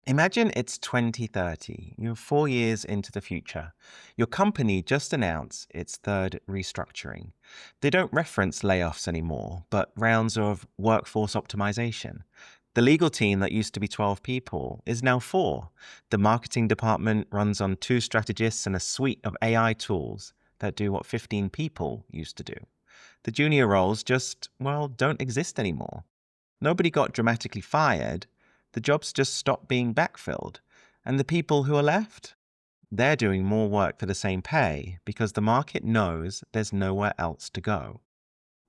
Imagine it's 2030. You're 4 years into the future. Your company just announced its third restructuring. They don't reference layoffs anymore, but rounds of workforce optimization. The legal team that used to be 12 people is now four. The marketing department runs on two strategists and a suite of AI tools that do what 15 people used to do. The junior roles just, well, don't exist anymore. Nobody got dramatically fired. The jobs just stopped being backfilled. And the people who are left? They're doing more work for the same pay because the market knows there's nowhere else to go.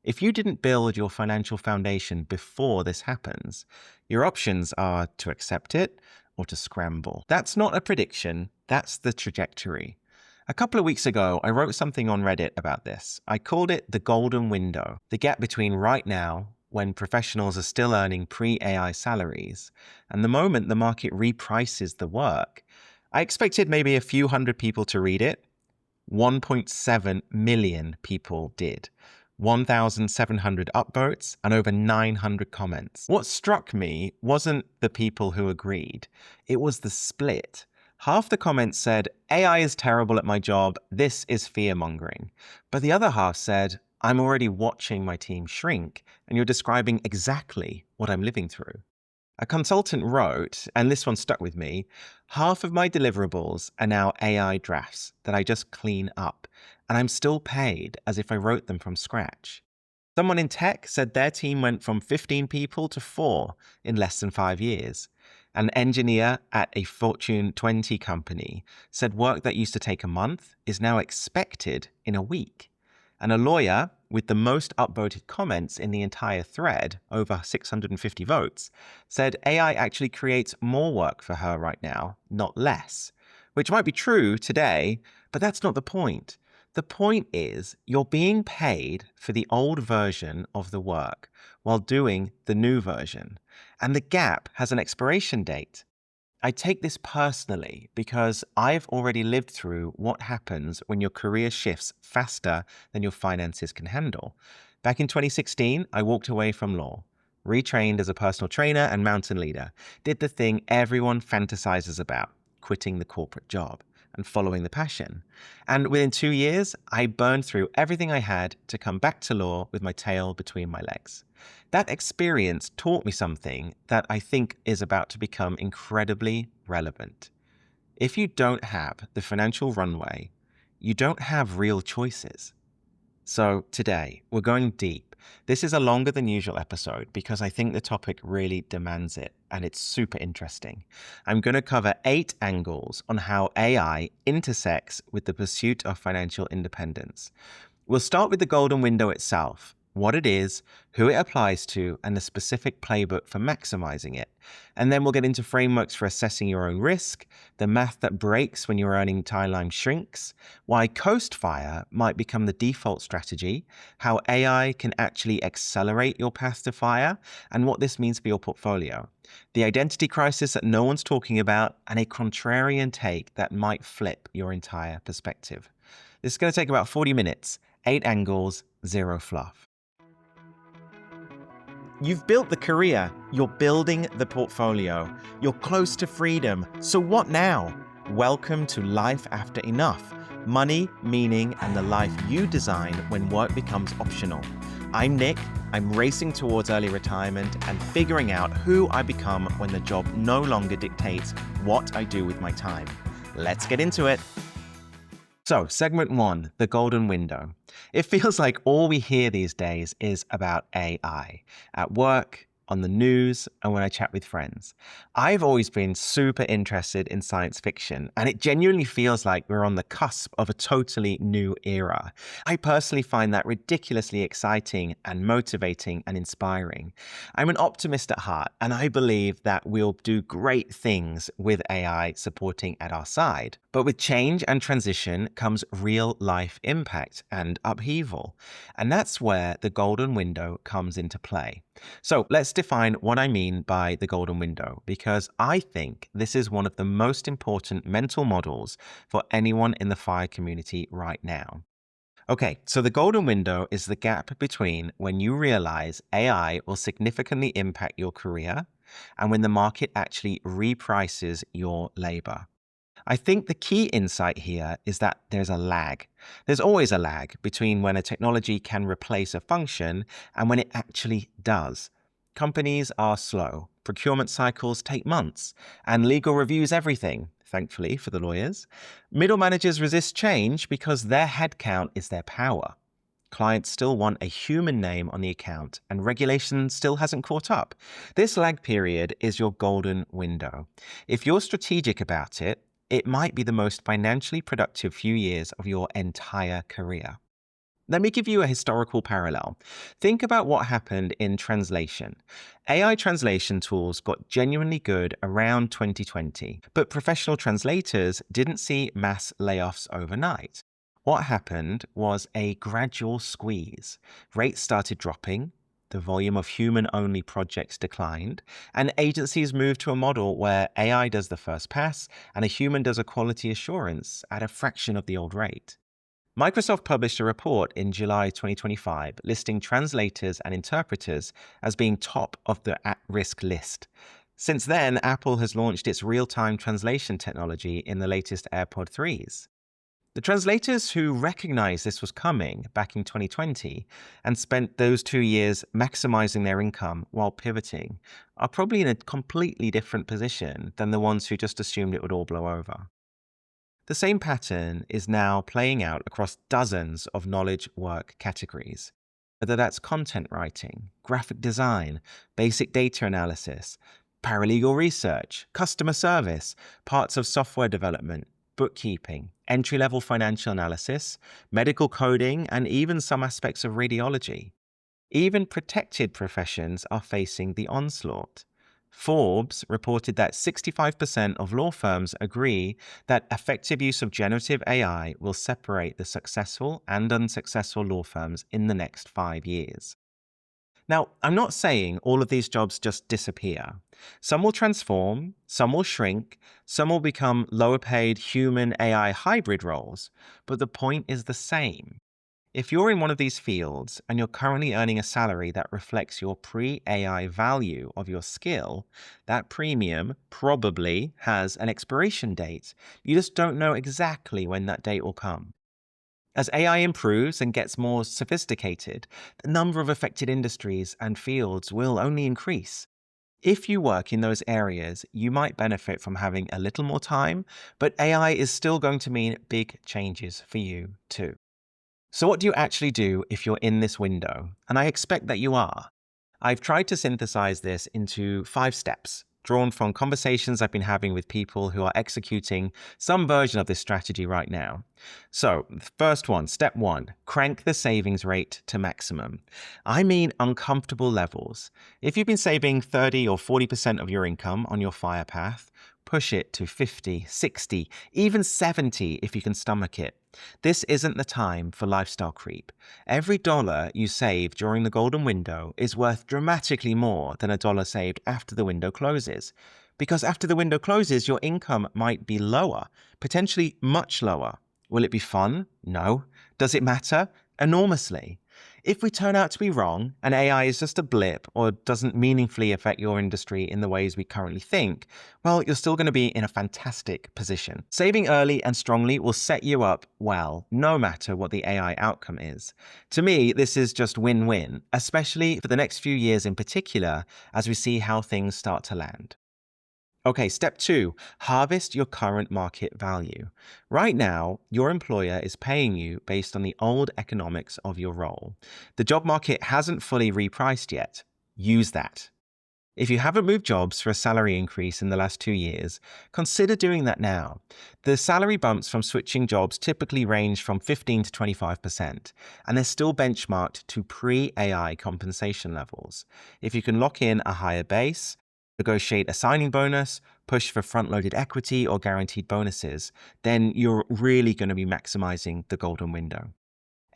If you didn't build your financial foundation before this happens, your options are to accept it or to scramble. That's not a prediction, that's the trajectory. A couple of weeks ago, I wrote something on Reddit about this. I called it the golden window, the gap between right now, when professionals are still earning pre-AI salaries, and the moment the market reprices the work. I expected maybe a few hundred people to read it. 1.7 million people did. 1,700 upvotes and over 900 comments. What struck me wasn't the people who agreed. It was the split. Half the comments said, AI is terrible at my job, this is fear-mongering. But the other half said, I'm already watching my team shrink, and you're describing exactly what I'm living through. A consultant wrote, and this one stuck with me, half of my deliverables are now AI drafts that I just clean up, and I'm still paid as if I wrote them from scratch. Someone in tech said their team went from 15 people to four in less than 5 years. An engineer at a Fortune 20 company said work that used to take a month is now expected in a week. And a lawyer with the most upvoted comments in the entire thread, over 650 votes, said AI actually creates more work for her right now, not less. Which might be true today, but that's not the point. The point is you're being paid for the old version of the work while doing the new version. And the gap has an expiration date. I take this personally because I've already lived through what happens when your career shifts faster than your finances can handle. Back in 2016, I walked away from law, retrained as a personal trainer and mountain leader, did the thing everyone fantasizes about, quitting the corporate job and following the passion. And within 2 years, I burned through everything I had to come back to law with my tail between my legs. That experience taught me something that I think is about to become incredibly relevant. If you don't have the financial runway, you don't have real choices. So today, we're going deep. This is a longer than usual episode because I think the topic really demands it, and it's super interesting. I'm going to cover 8 angles on how AI intersects with the pursuit of financial independence. We'll start with the golden window itself, what it is, who it applies to, and the specific playbook for maximizing it. And then we'll get into frameworks for assessing your own risk, the math that breaks when your earning timeline shrinks, why coast fire might become the default strategy, how AI can actually accelerate your path to fire, and what this means for your portfolio. The identity crisis that no one's talking about, and a contrarian take that might flip your entire perspective. This is going to take about 40 minutes, 8 angles, 0 fluff. You've built the career, you're building the portfolio, you're close to freedom, so what now? Welcome to Life After Enough, money, meaning, and the life you design when work becomes optional. I'm Nick, I'm racing towards early retirement and figuring out who I become when the job no longer dictates what I do with my time. Let's get into it. So, segment 1, the golden window. It feels like all we hear these days is about AI. At work, on the news, and when I chat with friends. I've always been super interested in science fiction, and it genuinely feels like we're on the cusp of a totally new era. I personally find that ridiculously exciting and motivating and inspiring. I'm an optimist at heart, and I believe that we'll do great things with AI supporting at our side. But with change and transition comes real life impact and upheaval. And that's where the golden window comes into play. So let's define what I mean by the golden window, because I think this is one of the most important mental models for anyone in the FIRE community right now. Okay, so the golden window is the gap between when you realize AI will significantly impact your career and when the market actually reprices your labor. I think the key insight here is that there's a lag. There's always a lag between when a technology can replace a function and when it actually does. Companies are slow. Procurement cycles take months, and legal reviews everything, thankfully for the lawyers. Middle managers resist change because their headcount is their power. Clients still want a human name on the account, and regulation still hasn't caught up. This lag period is your golden window. If you're strategic about it, it might be the most financially productive few years of your entire career. Let me give you a historical parallel. Think about what happened in translation. AI translation tools got genuinely good around 2020, but professional translators didn't see mass layoffs overnight. What happened was a gradual squeeze. Rates started dropping, the volume of human-only projects declined, and agencies moved to a model where AI does the first pass and a human does a quality assurance at a fraction of the old rate. Microsoft published a report in July 2025 listing translators and interpreters as being top of the at-risk list. Since then, Apple has launched its real-time translation technology in the latest AirPod 3s. The translators who recognized this was coming back in 2020 and spent those 2 years maximizing their income while pivoting are probably in a completely different position than the ones who just assumed it would all blow over. The same pattern is now playing out across dozens of knowledge work categories, whether that's content writing, graphic design, basic data analysis, paralegal research, customer service, parts of software development, bookkeeping, entry-level financial analysis, medical coding, and even some aspects of radiology. Even protected professions are facing the onslaught. Forbes reported that 65% of law firms agree that effective use of generative AI will separate the successful and unsuccessful law firms in the next 5 years. Now, I'm not saying all of these jobs just disappear. Some will transform, some will shrink, some will become lower paid human AI hybrid roles, but the point is the same. If you're in one of these fields and you're currently earning a salary that reflects your pre-AI value of your skill, that premium probably has an expiration date. You just don't know exactly when that date will come. As AI improves and gets more sophisticated, the number of affected industries and fields will only increase. If you work in those areas, you might benefit from having a little more time, but AI is still going to mean big changes for you too. So what do you actually do if you're in this window? And I expect that you are. I've tried to synthesize this into 5 steps, drawn from conversations I've been having with people who are executing some version of this strategy right now. So, first one, step 1, crank the savings rate to maximum. I mean uncomfortable levels. If you've been saving 30 or 40% of your income on your FIRE path, push it to 50, 60, even 70 if you can stomach it. This isn't the time for lifestyle creep. Every dollar you save during the golden window is worth dramatically more than a dollar saved after the window closes. Because after the window closes, your income might be lower, potentially much lower. Will it be fun? No. Does it matter? Enormously. If we turn out to be wrong, and AI is just a blip or doesn't meaningfully affect your industry in the ways we currently think, well, you're still going to be in a fantastic position. Saving early and strongly will set you up well, no matter what the AI outcome is. To me, this is just win-win, especially for the next few years in particular, as we see how things start to land. Okay, step 2, harvest your current market value. Right now, your employer is paying you based on the old economics of your role. The job market hasn't fully repriced yet. Use that. If you haven't moved jobs for a salary increase in the last 2 years, consider doing that now. The salary bumps from switching jobs typically range from 15 to 25%, and they're still benchmarked to pre-AI compensation levels. If you can lock in a higher base, negotiate a signing bonus, push for front-loaded equity or guaranteed bonuses, then you're really going to be maximizing the golden window.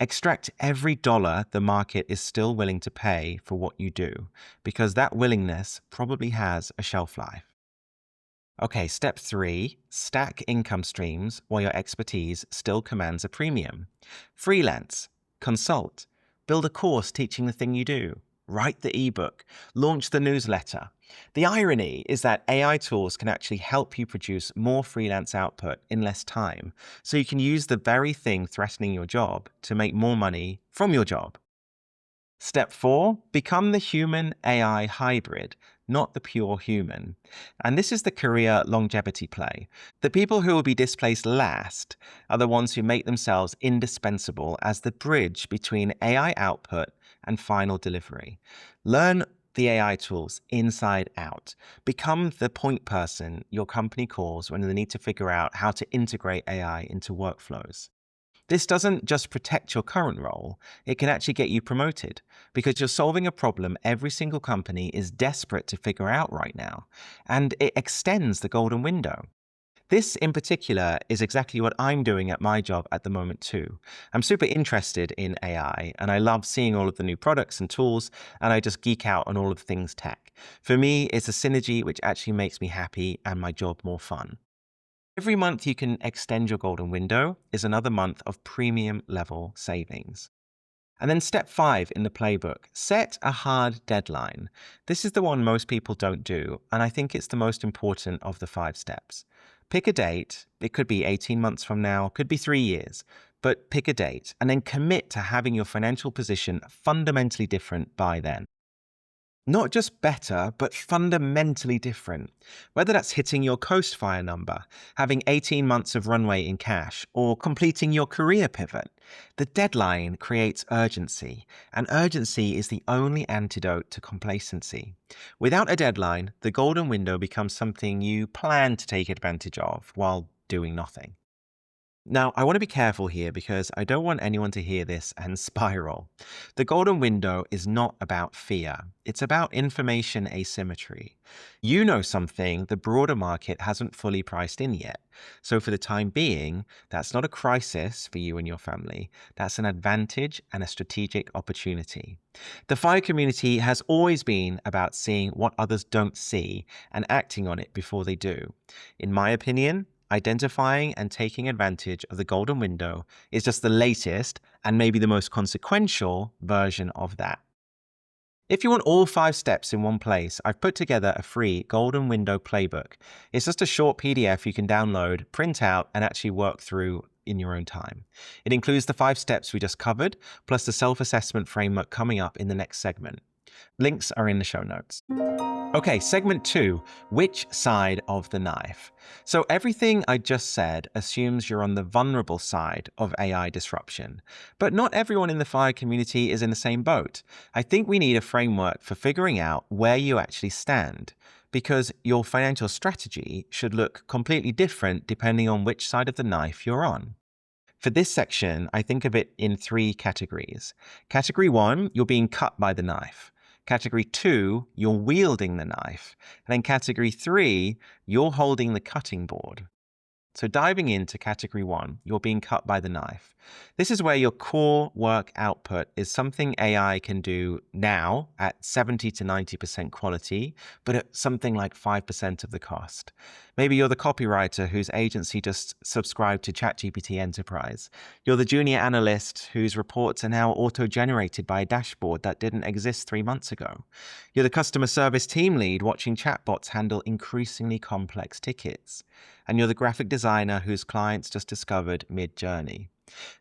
Extract every dollar the market is still willing to pay for what you do, because that willingness probably has a shelf life. Okay, step 3, stack income streams while your expertise still commands a premium. Freelance, consult, build a course teaching the thing you do, write the ebook, launch the newsletter. The irony is that AI tools can actually help you produce more freelance output in less time, so you can use the very thing threatening your job to make more money from your job. Step 4, become the human AI hybrid, not the pure human. And this is the career longevity play. The people who will be displaced last are the ones who make themselves indispensable as the bridge between AI output and final delivery. Learn the AI tools inside out. Become the point person your company calls when they need to figure out how to integrate AI into workflows. This doesn't just protect your current role, it can actually get you promoted because you're solving a problem every single company is desperate to figure out right now, and it extends the golden window. This in particular is exactly what I'm doing at my job at the moment too. I'm super interested in AI and I love seeing all of the new products and tools, and I just geek out on all of the things tech. For me, it's a synergy which actually makes me happy and my job more fun. Every month you can extend your golden window is another month of premium level savings. And then step 5 in the playbook, set a hard deadline. This is the one most people don't do, and I think it's the most important of the 5 steps. Pick a date. It could be 18 months from now, could be 3 years, but pick a date and then commit to having your financial position fundamentally different by then. Not just better, but fundamentally different. Whether that's hitting your coast fire number, having 18 months of runway in cash, or completing your career pivot, the deadline creates urgency, and urgency is the only antidote to complacency. Without a deadline, the golden window becomes something you plan to take advantage of while doing nothing. Now, I want to be careful here because I don't want anyone to hear this and spiral. The golden window is not about fear, it's about information asymmetry. You know something the broader market hasn't fully priced in yet. So, for the time being, that's not a crisis for you and your family. That's an advantage and a strategic opportunity. The FIRE community has always been about seeing what others don't see and acting on it before they do. In my opinion, identifying and taking advantage of the golden window is just the latest and maybe the most consequential version of that. If you want all 5 steps in one place, I've put together a free golden window playbook. It's just a short PDF you can download, print out, and actually work through in your own time. It includes the 5 steps we just covered, plus the self-assessment framework coming up in the next segment. Links are in the show notes. Okay, segment 2, which side of the knife? So everything I just said assumes you're on the vulnerable side of AI disruption, but not everyone in the FIRE community is in the same boat. I think we need a framework for figuring out where you actually stand, because your financial strategy should look completely different depending on which side of the knife you're on. For this section, I think of it in 3 categories. Category 1, you're being cut by the knife. Category 2, you're wielding the knife. And then category 3, you're holding the cutting board. So diving into category 1, you're being cut by the knife. This is where your core work output is something AI can do now at 70 to 90% quality, but at something like 5% of the cost. Maybe you're the copywriter whose agency just subscribed to ChatGPT Enterprise. You're the junior analyst whose reports are now auto-generated by a dashboard that didn't exist 3 months ago. You're the customer service team lead watching chatbots handle increasingly complex tickets. And you're the graphic designer whose clients just discovered mid-journey.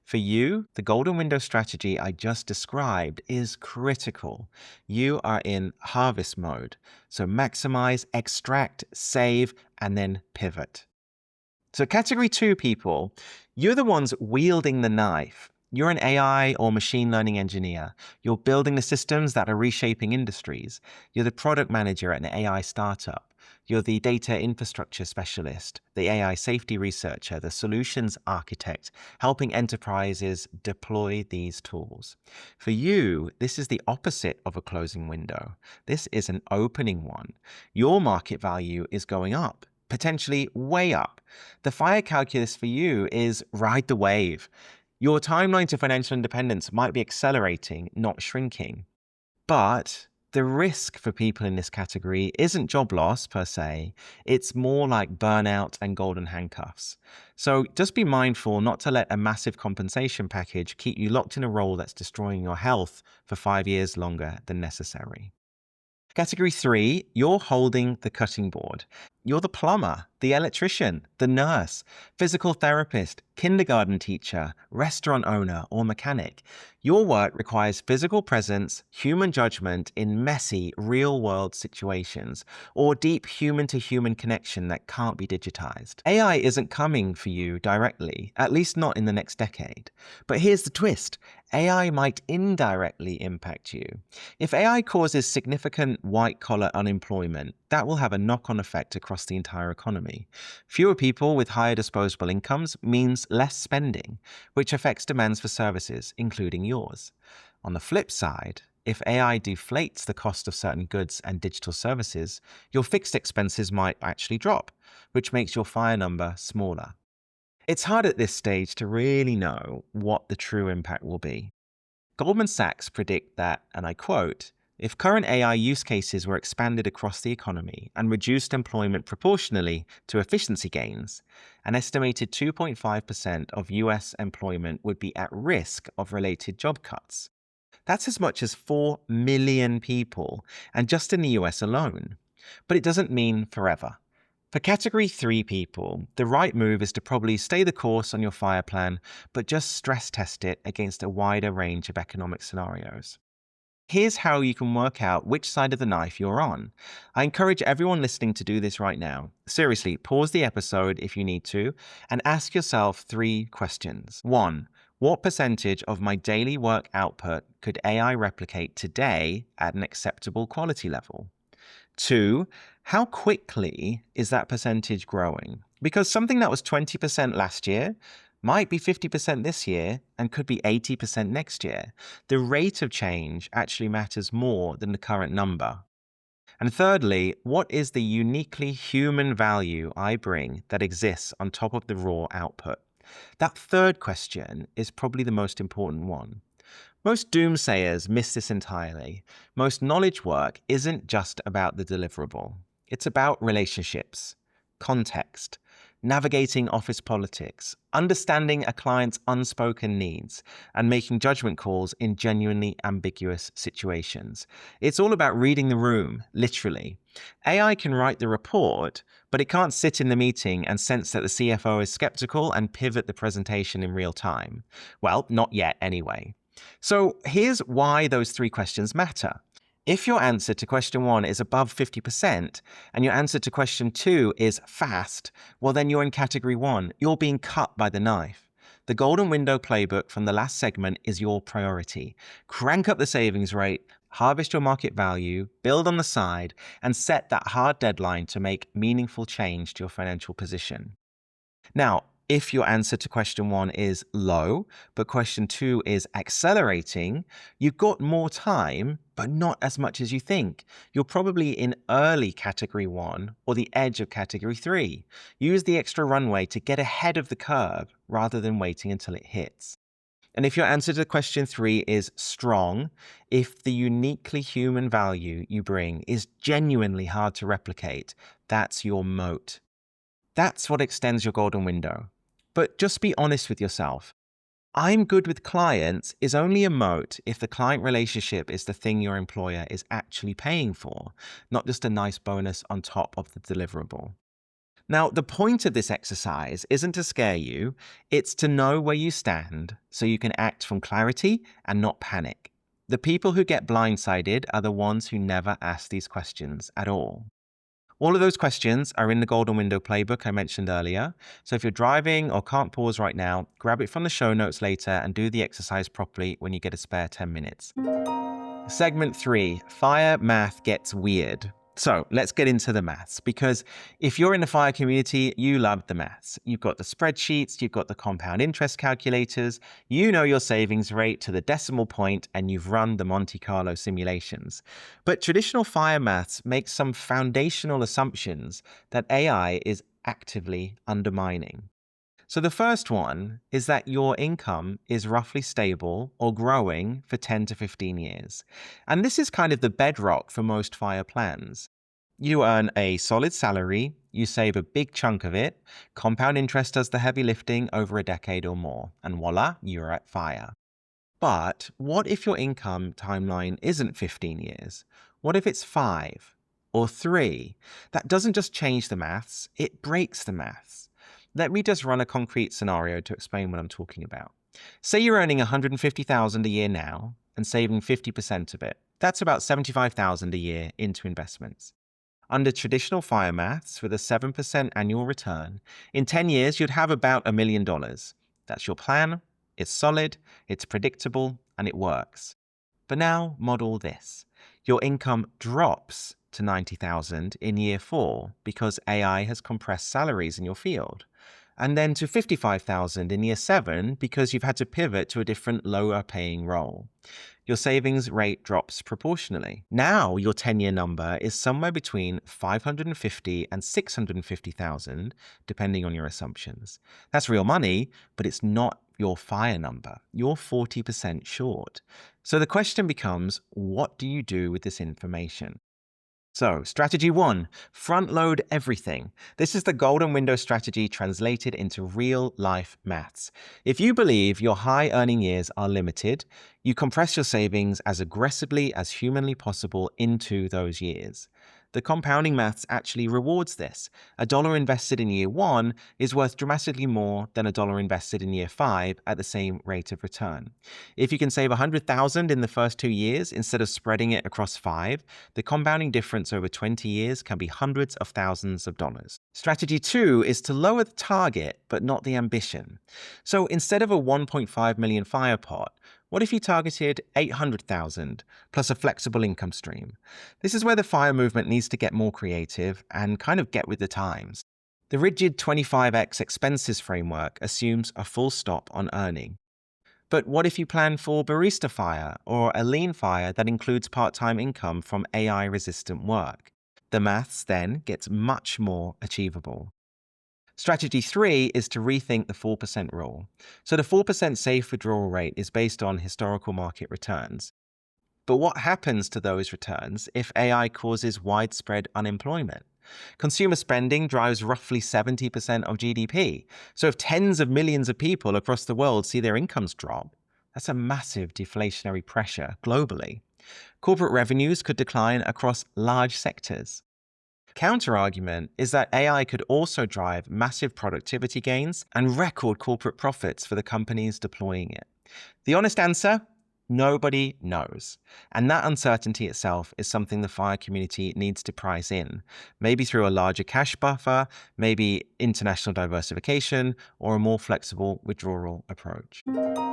For you, the golden window strategy I just described is critical. You are in harvest mode. So maximize, extract, save, and then pivot. So category 2 people, you're the ones wielding the knife. You're an AI or machine learning engineer. You're building the systems that are reshaping industries. You're the product manager at an AI startup. You're the data infrastructure specialist, the AI safety researcher, the solutions architect, helping enterprises deploy these tools. For you, this is the opposite of a closing window. This is an opening one. Your market value is going up, potentially way up. The FIRE calculus for you is ride the wave. Your timeline to financial independence might be accelerating, not shrinking. But The risk for people in this category isn't job loss per se, it's more like burnout and golden handcuffs. So just be mindful not to let a massive compensation package keep you locked in a role that's destroying your health for 5 years longer than necessary. Category 3, you're holding the cutting board. You're the plumber, the electrician, the nurse, physical therapist, kindergarten teacher, restaurant owner, or mechanic. Your work requires physical presence, human judgment in messy, real world situations, or deep human to human connection that can't be digitized. AI isn't coming for you directly, at least not in the next decade. But here's the twist: AI might indirectly impact you. If AI causes significant white-collar unemployment, that will have a knock-on effect across the entire economy. Fewer people with higher disposable incomes means less spending, which affects demands for services, including yours. On the flip side, if AI deflates the cost of certain goods and digital services, your fixed expenses might actually drop, which makes your fire number smaller. It's hard at this stage to really know what the true impact will be. Goldman Sachs predict that, and I quote, if current AI use cases were expanded across the economy and reduced employment proportionally to efficiency gains, an estimated 2.5% of US employment would be at risk of related job cuts. That's as much as 4 million people, and just in the US alone. But it doesn't mean forever. For category 3 people, the right move is to probably stay the course on your fire plan, but just stress test it against a wider range of economic scenarios. Here's how you can work out which side of the knife you're on. I encourage everyone listening to do this right now. Seriously, pause the episode if you need to, and ask yourself 3 questions. 1. What percentage of my daily work output could AI replicate today at an acceptable quality level? 2, how quickly is that percentage growing? Because something that was 20% last year might be 50% this year and could be 80% next year. The rate of change actually matters more than the current number. And thirdly, what is the uniquely human value I bring that exists on top of the raw output? That third question is probably the most important one. Most doomsayers miss this entirely. Most knowledge work isn't just about the deliverable. It's about relationships, context, navigating office politics, understanding a client's unspoken needs, and making judgment calls in genuinely ambiguous situations. It's all about reading the room, literally. AI can write the report, but it can't sit in the meeting and sense that the CFO is skeptical and pivot the presentation in real time. Well, not yet anyway. So here's why those 3 questions matter. If your answer to question 1 is above 50% and your answer to question 2 is fast, well then you're in category 1. You're being cut by the knife. The golden window playbook from the last segment is your priority. Crank up the savings rate, harvest your market value, build on the side, and set that hard deadline to make meaningful change to your financial position. Now, if your answer to question 1 is low, but question 2 is accelerating, you've got more time, but not as much as you think. You're probably in early category 1 or the edge of category 3. Use the extra runway to get ahead of the curve rather than waiting until it hits. And if your answer to question 3 is strong, if the uniquely human value you bring is genuinely hard to replicate, that's your moat. That's what extends your golden window. But just be honest with yourself. I'm good with clients is only a moat if the client relationship is the thing your employer is actually paying for, not just a nice bonus on top of the deliverable. Now, the point of this exercise isn't to scare you, it's to know where you stand so you can act from clarity and not panic. The people who get blindsided are the ones who never ask these questions at all. All of those questions are in the Golden Window playbook I mentioned earlier. So if you're driving or can't pause right now, grab it from the show notes later and do the exercise properly when you get a spare 10 minutes. Segment 3, Fire Math Gets Weird. So let's get into the maths, because if you're in the FIRE community, you love the maths. You've got the spreadsheets, you've got the compound interest calculators, you know your savings rate to the decimal point, and you've run the Monte Carlo simulations. But traditional FIRE maths makes some foundational assumptions that AI is actively undermining. So the first one is that your income is roughly stable or growing for 10 to 15 years. And this is kind of the bedrock for most FIRE plans. You earn a solid salary, you save a big chunk of it, compound interest does the heavy lifting over a decade or more, and voila, you're at FIRE. But what if your income timeline isn't 15 years? What if it's 5 or 3? That doesn't just change the maths, it breaks the maths. Let me just run a concrete scenario to explain what I'm talking about. Say you're earning 150,000 a year now and saving 50% of it. That's about 75,000 a year into investments. Under traditional FIRE maths, with a 7% annual return, in 10 years you'd have about $1 million. That's your plan, it's solid, it's predictable, and it works. But now model this. Your income drops to 90,000 in year 4 because AI has compressed salaries in your field, and then to 55,000 in year 7 because you've had to pivot to a different lower paying role. Your savings rate drops proportionally. Now your 10-year number is somewhere between 550 and 650,000, depending on your assumptions. That's real money, but it's not your FIRE number. You're 40% short. So the question becomes, what do you do with this information? So, strategy 1, front load everything. This is the golden window strategy translated into real life maths. If you believe your high earning years are limited, you compress your savings as aggressively as humanly possible into those years. The compounding maths actually rewards this. A dollar invested in year 1 is worth dramatically more than a dollar invested in year 5 at the same rate of return. If you can save 100,000 in the first 2 years instead of spreading it across 5, the compounding difference over 20 years can be hundreds of thousands of dollars. Strategy 2 is to lower the target but not the ambition. So instead of a 1.5 million FIRE pot, what if you targeted 800,000 plus a flexible income stream? This is where the FIRE movement needs to get more creative and kind of get with the times. The rigid 25x expenses framework assumes a full stop on earning. But what if you plan for barista FIRE or a lean FIRE that includes part-time income from AI-resistant work? The maths then gets much more achievable. Strategy 3 is to rethink the 4% rule. So the 4% safe withdrawal rate is based on historical market returns. But what happens to those returns if AI causes widespread unemployment? Consumer spending drives roughly 70% of GDP. So if tens of millions of people across the world see their incomes drop, that's a massive deflationary pressure globally. Corporate revenues could decline across large sectors. Counterargument is that AI could also drive massive productivity gains and record corporate profits for the companies deploying it. The honest answer? Nobody knows. And that uncertainty itself is something the FIRE community needs to price in, maybe through a larger cash buffer, maybe international diversification, or a more flexible withdrawal approach.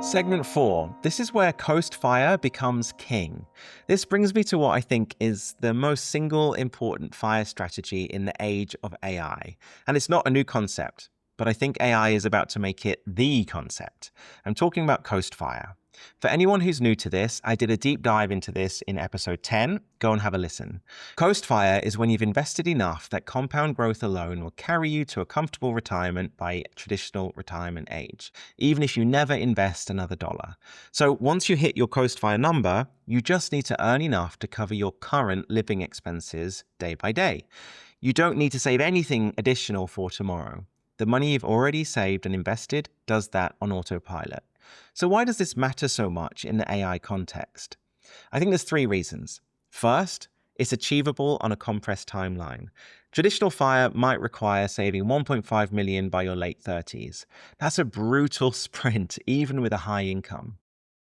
Segment 4. This is where Coast FIRE becomes king. This brings me to what I think is the most single important FIRE strategy in the age of AI. And it's not a new concept, but I think AI is about to make it the concept. I'm talking about Coast FIRE. For anyone who's new to this, I did a deep dive into this in episode 10. Go and have a listen. Coast FIRE is when you've invested enough that compound growth alone will carry you to a comfortable retirement by traditional retirement age, even if you never invest another dollar. So once you hit your Coast FIRE number, you just need to earn enough to cover your current living expenses day by day. You don't need to save anything additional for tomorrow. The money you've already saved and invested does that on autopilot. So why does this matter so much in the AI context? I think there's 3 reasons. First, it's achievable on a compressed timeline. Traditional FIRE might require saving 1.5 million by your late 30s. That's a brutal sprint, even with a high income.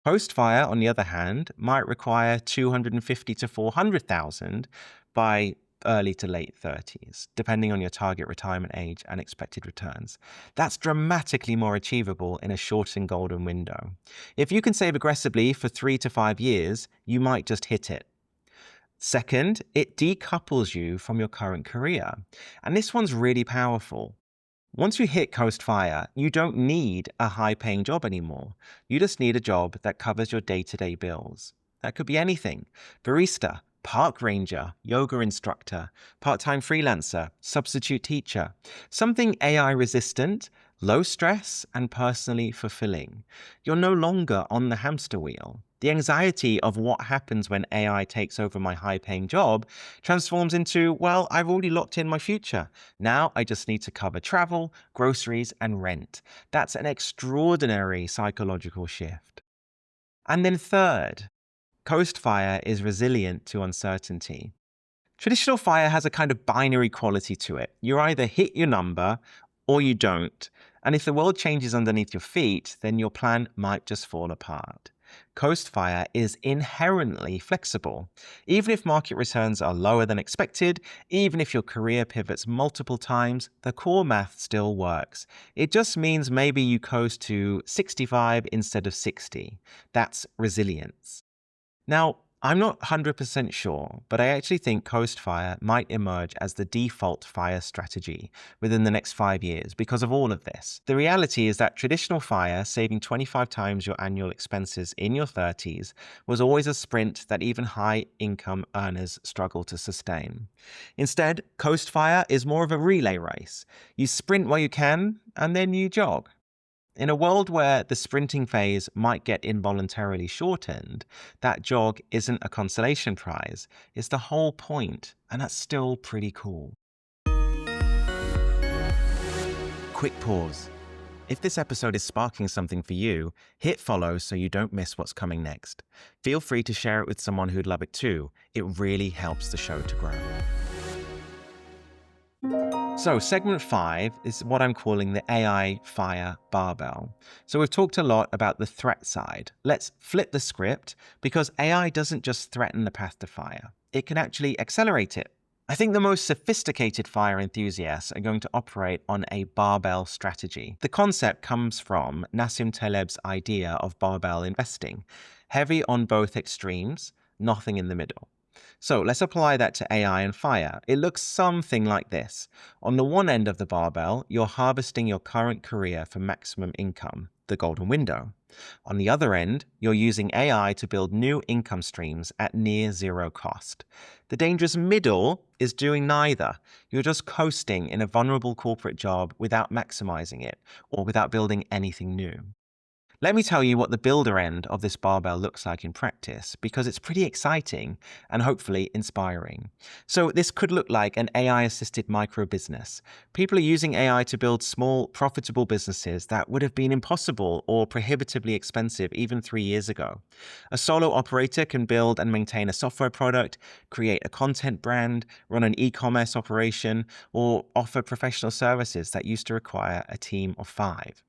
Coast FIRE, on the other hand, might require 250 to 400,000 by early to late 30s, depending on your target retirement age and expected returns. That's dramatically more achievable in a shortened golden window. If you can save aggressively for 3 to 5 years, you might just hit it. Second, it decouples you from your current career. And this one's really powerful. Once you hit Coast FIRE, you don't need a high-paying job anymore. You just need a job that covers your day-to-day bills. That could be anything: barista, park ranger, yoga instructor, part-time freelancer, substitute teacher. Something AI resistant, low stress, and personally fulfilling. You're no longer on the hamster wheel. The anxiety of what happens when AI takes over my high-paying job transforms into, well, I've already locked in my future. Now I just need to cover travel, groceries, and rent. That's an extraordinary psychological shift. And then third, Coast Fire is resilient to uncertainty. Traditional fire has a kind of binary quality to it. You either hit your number or you don't. And if the world changes underneath your feet, then your plan might just fall apart. Coast Fire is inherently flexible. Even if market returns are lower than expected, even if your career pivots multiple times, the core math still works. It just means maybe you coast to 65 instead of 60. That's resilience. Now, I'm not 100% sure, but I actually think Coast Fire might emerge as the default fire strategy within the next 5 years because of all of this. The reality is that traditional fire, saving 25 times your annual expenses in your 30s, was always a sprint that even high-income earners struggle to sustain. Instead, Coast Fire is more of a relay race. You sprint while you can, and then you jog. In a world where the sprinting phase might get involuntarily shortened, that jog isn't a consolation prize. It's the whole point, and that's still pretty cool. Quick pause. If this episode is sparking something for you, hit follow so you don't miss what's coming next. Feel free to share it with someone who'd love it too. It really helps the show to grow. So segment 5 is what I'm calling the AI fire barbell. So we've talked a lot about the threat side. Let's flip the script because AI doesn't just threaten the path to fire. It can actually accelerate it. I think the most sophisticated fire enthusiasts are going to operate on a barbell strategy. The concept comes from Nassim Taleb's idea of barbell investing. Heavy on both extremes, nothing in the middle. So let's apply that to AI and fire. It looks something like this. On the one end of the barbell, you're harvesting your current career for maximum income, the golden window. On the other end, you're using AI to build new income streams at near zero cost. The dangerous middle is doing neither. You're just coasting in a vulnerable corporate job without maximizing it or without building anything new. Let me tell you what the builder end of this barbell looks like in practice, because it's pretty exciting and hopefully inspiring. So this could look like an AI-assisted micro business. People are using AI to build small, profitable businesses that would have been impossible or prohibitively expensive even 3 years ago. A solo operator can build and maintain a software product, create a content brand, run an e-commerce operation, or offer professional services that used to require a team of 5.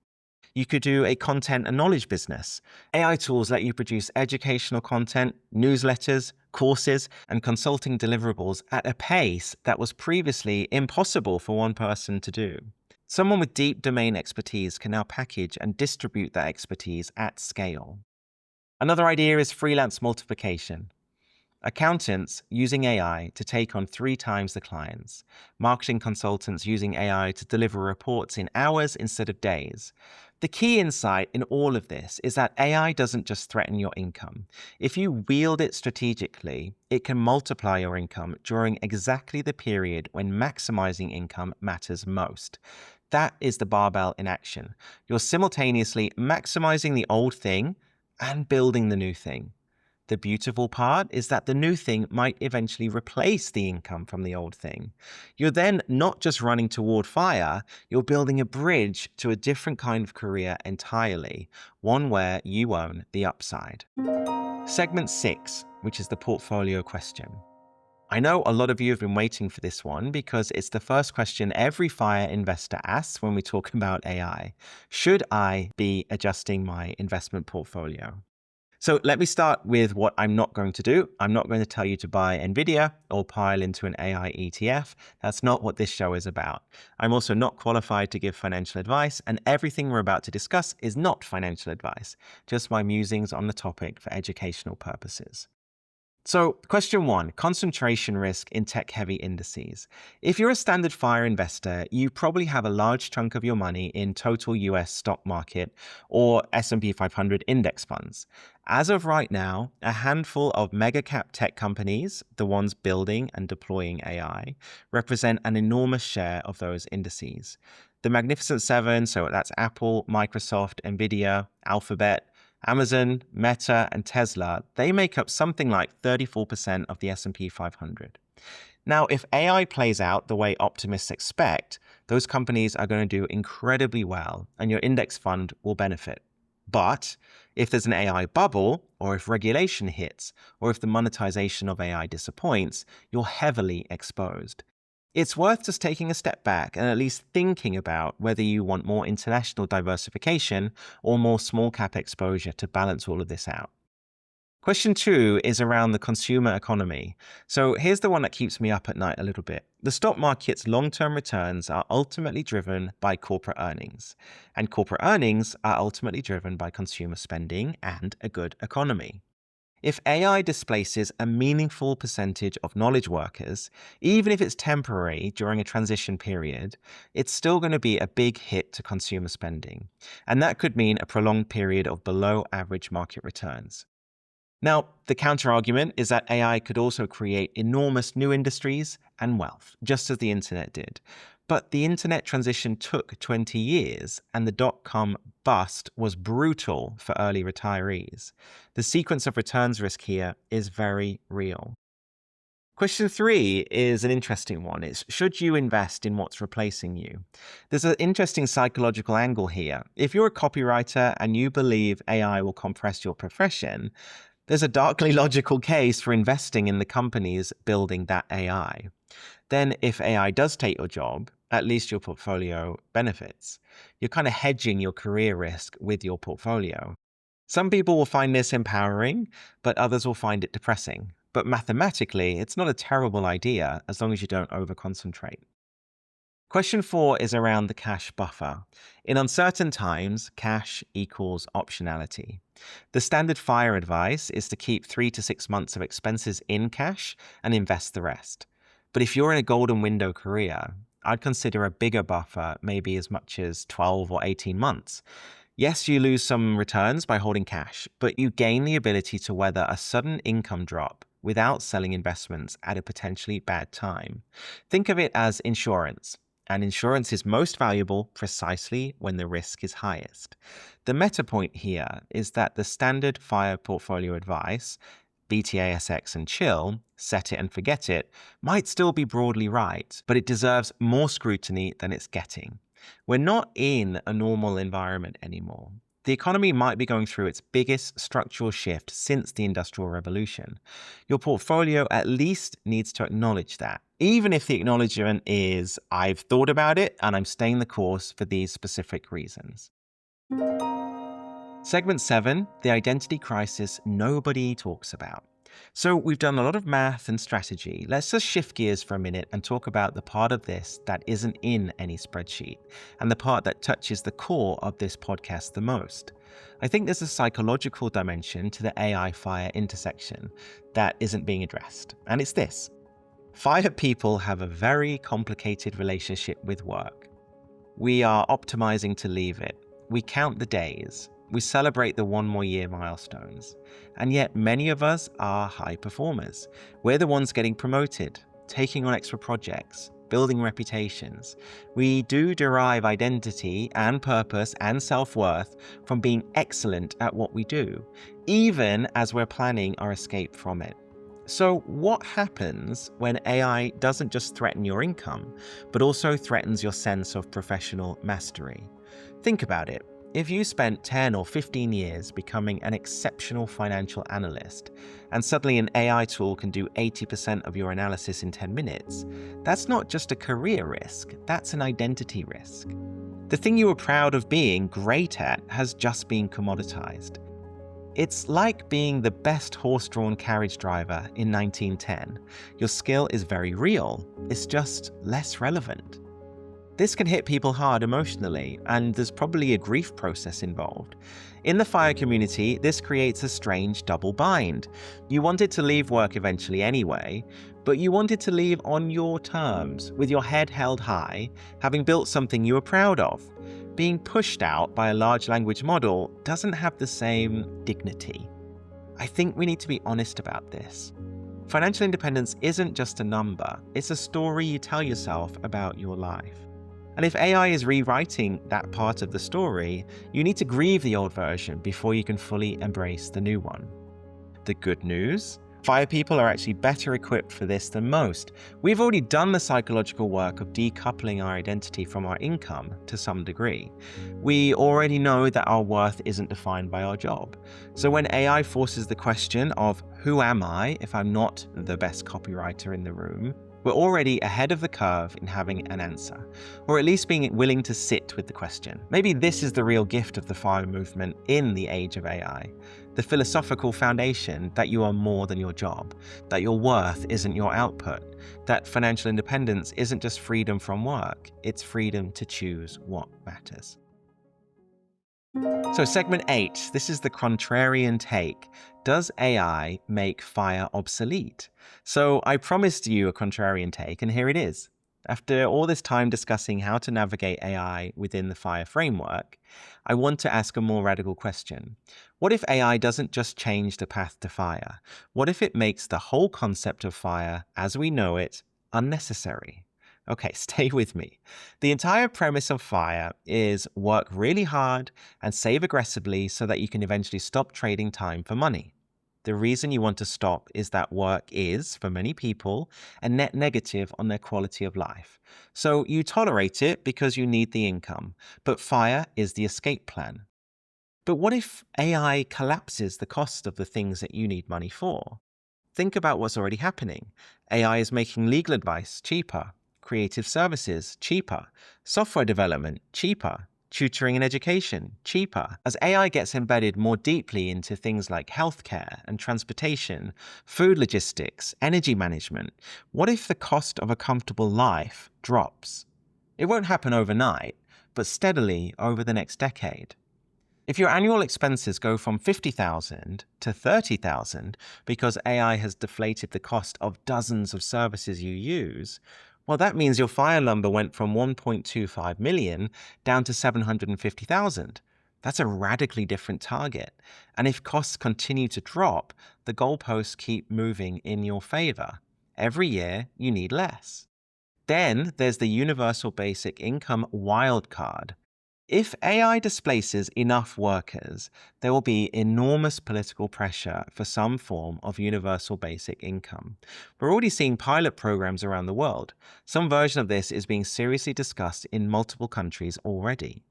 You could do a content and knowledge business. AI tools let you produce educational content, newsletters, courses, and consulting deliverables at a pace that was previously impossible for one person to do. Someone with deep domain expertise can now package and distribute that expertise at scale. Another idea is freelance multiplication. Accountants using AI to take on 3 times the clients. Marketing consultants using AI to deliver reports in hours instead of days. The key insight in all of this is that AI doesn't just threaten your income. If you wield it strategically, it can multiply your income during exactly the period when maximizing income matters most. That is the barbell in action. You're simultaneously maximizing the old thing and building the new thing. The beautiful part is that the new thing might eventually replace the income from the old thing. You're then not just running toward fire, you're building a bridge to a different kind of career entirely, one where you own the upside. Segment 6, which is the portfolio question. I know a lot of you have been waiting for this one because it's the first question every fire investor asks when we talk about AI. Should I be adjusting my investment portfolio? So let me start with what I'm not going to do. I'm not going to tell you to buy NVIDIA or pile into an AI ETF. That's not what this show is about. I'm also not qualified to give financial advice, and everything we're about to discuss is not financial advice, just my musings on the topic for educational purposes. So, question 1, concentration risk in tech-heavy indices. If you're a standard fire investor, you probably have a large chunk of your money in total US stock market or S&P 500 index funds. As of right now, a handful of mega cap tech companies, the ones building and deploying AI, represent an enormous share of those indices. The Magnificent Seven, so that's Apple, Microsoft, Nvidia, Alphabet, Amazon, Meta, and Tesla, they make up something like 34% of the S&P 500. Now, if AI plays out the way optimists expect, those companies are going to do incredibly well, and your index fund will benefit. But if there's an AI bubble, or if regulation hits, or if the monetization of AI disappoints, you're heavily exposed. It's worth just taking a step back and at least thinking about whether you want more international diversification or more small cap exposure to balance all of this out. Question 2 is around the consumer economy. So here's the one that keeps me up at night a little bit. The stock market's long-term returns are ultimately driven by corporate earnings, and corporate earnings are ultimately driven by consumer spending and a good economy. If AI displaces a meaningful percentage of knowledge workers, even if it's temporary during a transition period, it's still going to be a big hit to consumer spending, and that could mean a prolonged period of below-average market returns. Now, the counterargument is that AI could also create enormous new industries and wealth, just as the internet did. But the internet transition took 20 years, and the dot-com bust was brutal for early retirees. The sequence of returns risk here is very real. Question 3 is an interesting one. It's, should you invest in what's replacing you? There's an interesting psychological angle here. If you're a copywriter and you believe AI will compress your profession, there's a darkly logical case for investing in the companies building that AI. Then if AI does take your job, at least your portfolio benefits. You're kind of hedging your career risk with your portfolio. Some people will find this empowering, but others will find it depressing. But mathematically, it's not a terrible idea as long as you don't overconcentrate. Question 4 is around the cash buffer. In uncertain times, cash equals optionality. The standard FIRE advice is to keep 3 to 6 months of expenses in cash and invest the rest. But if you're in a golden window career, I'd consider a bigger buffer, maybe as much as 12 or 18 months. Yes, you lose some returns by holding cash, but you gain the ability to weather a sudden income drop without selling investments at a potentially bad time. Think of it as insurance. And insurance is most valuable precisely when the risk is highest. The meta point here is that the standard FIRE portfolio advice, BTASX and chill, set it and forget it, might still be broadly right, but it deserves more scrutiny than it's getting. We're not in a normal environment anymore. The economy might be going through its biggest structural shift since the Industrial Revolution. Your portfolio at least needs to acknowledge that, even if the acknowledgement is, I've thought about it and I'm staying the course for these specific reasons. Segment 7, the identity crisis nobody talks about. So we've done a lot of math and strategy. Let's just shift gears for a minute and talk about the part of this that isn't in any spreadsheet, and the part that touches the core of this podcast the most. I think there's a psychological dimension to the AI FIRE intersection that isn't being addressed, and it's this. FIRE people have a very complicated relationship with work. We are optimizing to leave it. We count the days. We celebrate the 1 more year milestones. And yet many of us are high performers. We're the ones getting promoted, taking on extra projects, building reputations. We do derive identity and purpose and self-worth from being excellent at what we do, even as we're planning our escape from it. So what happens when AI doesn't just threaten your income, but also threatens your sense of professional mastery? Think about it. If you spent 10 or 15 years becoming an exceptional financial analyst, and suddenly an AI tool can do 80% of your analysis in 10 minutes, that's not just a career risk, that's an identity risk. The thing you were proud of being great at has just been commoditized. It's like being the best horse-drawn carriage driver in 1910. Your skill is very real, it's just less relevant. This can hit people hard emotionally, and there's probably a grief process involved. In the FIRE community, this creates a strange double bind. You wanted to leave work eventually anyway, but you wanted to leave on your terms, with your head held high, having built something you were proud of. Being pushed out by a large language model doesn't have the same dignity. I think we need to be honest about this. Financial independence isn't just a number, it's a story you tell yourself about your life. And if AI is rewriting that part of the story, you need to grieve the old version before you can fully embrace the new one. The good news? FIRE people are actually better equipped for this than most. We've already done the psychological work of decoupling our identity from our income to some degree. We already know that our worth isn't defined by our job. So when AI forces the question of who am I if I'm not the best copywriter in the room, we're already ahead of the curve in having an answer, or at least being willing to sit with the question. Maybe this is the real gift of the FIRE movement in the age of AI. The philosophical foundation that you are more than your job, that your worth isn't your output, that financial independence isn't just freedom from work, it's freedom to choose what matters. So segment 8, this is the contrarian take. Does AI make FIRE obsolete? So I promised you a contrarian take, and here it is. After all this time discussing how to navigate AI within the FIRE framework, I want to ask a more radical question. What if AI doesn't just change the path to FIRE? What if it makes the whole concept of FIRE, as we know it, unnecessary? Okay, stay with me. The entire premise of FIRE is work really hard and save aggressively so that you can eventually stop trading time for money. The reason you want to stop is that work is, for many people, a net negative on their quality of life. So you tolerate it because you need the income, but FIRE is the escape plan. But what if AI collapses the cost of the things that you need money for? Think about what's already happening. AI is making legal advice cheaper, creative services cheaper, software development cheaper, tutoring and education cheaper. As AI gets embedded more deeply into things like healthcare and transportation, food logistics, energy management, what if the cost of a comfortable life drops? It won't happen overnight, but steadily over the next decade. If your annual expenses go from $50,000 to $30,000 because AI has deflated the cost of dozens of services you use, well, that means your FIRE number went from 1.25 million down to 750,000. That's a radically different target. And if costs continue to drop, the goalposts keep moving in your favor. Every year, you need less. Then there's the universal basic income wildcard. If AI displaces enough workers, there will be enormous political pressure for some form of universal basic income. We're already seeing pilot programs around the world. Some version of this is being seriously discussed in multiple countries already.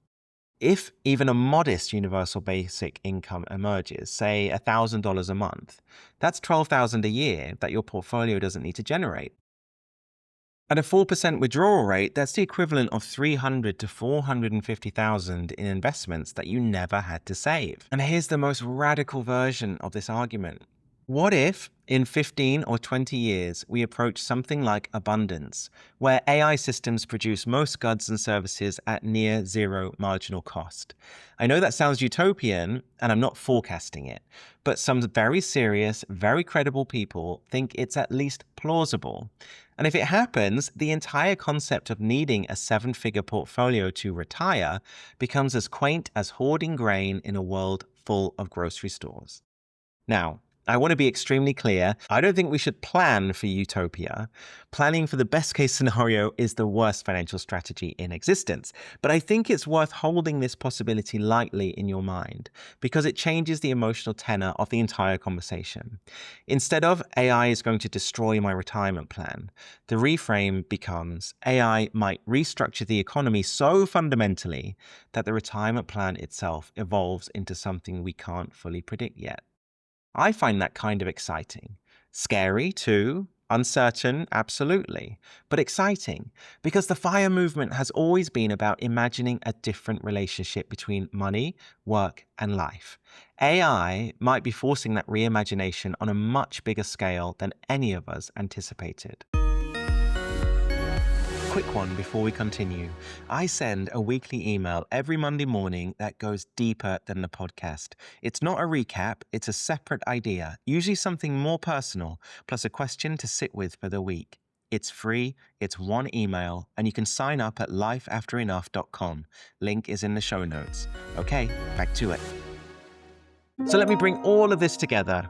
If even a modest universal basic income emerges, say $1,000 a month, that's $12,000 a year that your portfolio doesn't need to generate. At a 4% withdrawal rate, that's the equivalent of $300,000 to $450,000 in investments that you never had to save. And here's the most radical version of this argument. What if, in 15 or 20 years, we approach something like abundance, where AI systems produce most goods and services at near zero marginal cost? I know that sounds utopian, and I'm not forecasting it, but some very serious, very credible people think it's at least plausible. And if it happens, the entire concept of needing a 7-figure portfolio to retire becomes as quaint as hoarding grain in a world full of grocery stores. Now, I want to be extremely clear. I don't think we should plan for utopia. Planning for the best case scenario is the worst financial strategy in existence. But I think it's worth holding this possibility lightly in your mind because it changes the emotional tenor of the entire conversation. Instead of AI is going to destroy my retirement plan, the reframe becomes AI might restructure the economy so fundamentally that the retirement plan itself evolves into something we can't fully predict yet. I find that kind of exciting. Scary, too. Uncertain, absolutely. But exciting, because the FIRE movement has always been about imagining a different relationship between money, work, and life. AI might be forcing that reimagination on a much bigger scale than any of us anticipated. Quick one before we continue. I send a weekly email every Monday morning that goes deeper than the podcast. It's not a recap, it's a separate idea, usually something more personal, plus a question to sit with for the week. It's free, it's one email, and you can sign up at lifeafterenough.com. Link is in the show notes. Okay, back to it. So let me bring all of this together.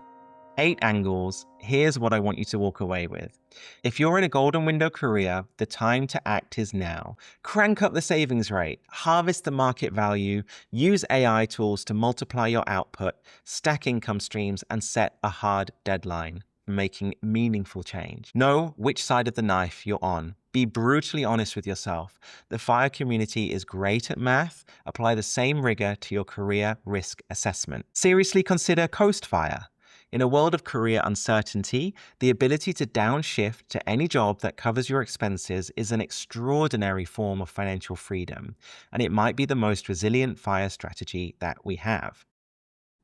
8 angles. Here's what I want you to walk away with. If you're in a golden window career, the time to act is now. Crank up the savings rate, harvest the market value, use AI tools to multiply your output, stack income streams, and set a hard deadline for making meaningful change. Know which side of the knife you're on. Be brutally honest with yourself. The FIRE community is great at math. Apply the same rigor to your career risk assessment. Seriously consider Coast FIRE. In a world of career uncertainty, the ability to downshift to any job that covers your expenses is an extraordinary form of financial freedom, and it might be the most resilient FIRE strategy that we have.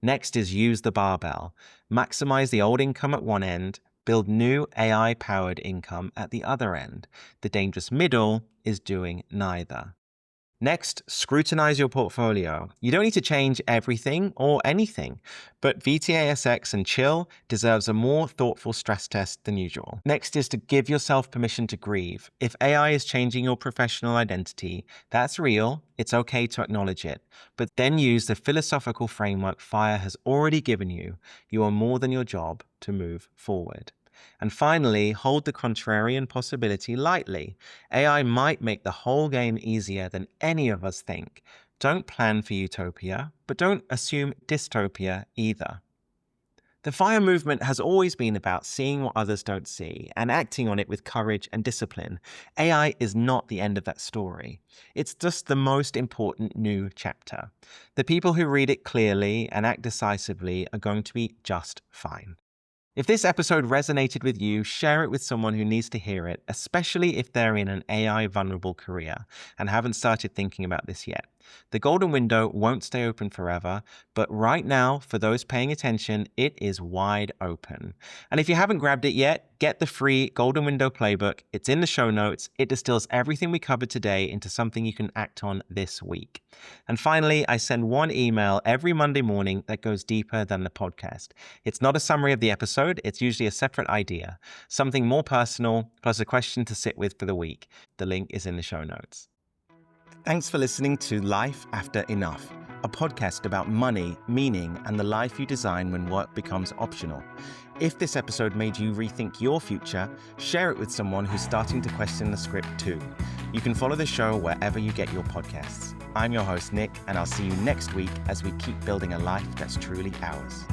Next is use the barbell. Maximize the old income at one end, build new AI-powered income at the other end. The dangerous middle is doing neither. Next, scrutinize your portfolio. You don't need to change everything or anything, but VTASX and Chill deserves a more thoughtful stress test than usual. Next is to give yourself permission to grieve. If AI is changing your professional identity, that's real. It's okay to acknowledge it, but then use the philosophical framework FIRE has already given you. You are more than your job to move forward. And finally, hold the contrarian possibility lightly. AI might make the whole game easier than any of us think. Don't plan for utopia, but don't assume dystopia either. The FIRE movement has always been about seeing what others don't see and acting on it with courage and discipline. AI is not the end of that story. It's just the most important new chapter. The people who read it clearly and act decisively are going to be just fine. If this episode resonated with you, share it with someone who needs to hear it, especially if they're in an AI-vulnerable career and haven't started thinking about this yet. The golden window won't stay open forever, but right now, for those paying attention, it is wide open. And if you haven't grabbed it yet, get the free Golden Window Playbook. It's in the show notes. It distills everything we covered today into something you can act on this week. And finally, I send one email every Monday morning that goes deeper than the podcast. It's not a summary of the episode. It's usually a separate idea, something more personal, plus a question to sit with for the week. The link is in the show notes. Thanks for listening to Life After Enough, a podcast about money, meaning, and the life you design when work becomes optional. If this episode made you rethink your future, share it with someone who's starting to question the script too. You can follow the show wherever you get your podcasts. I'm your host, Nick, and I'll see you next week as we keep building a life that's truly ours.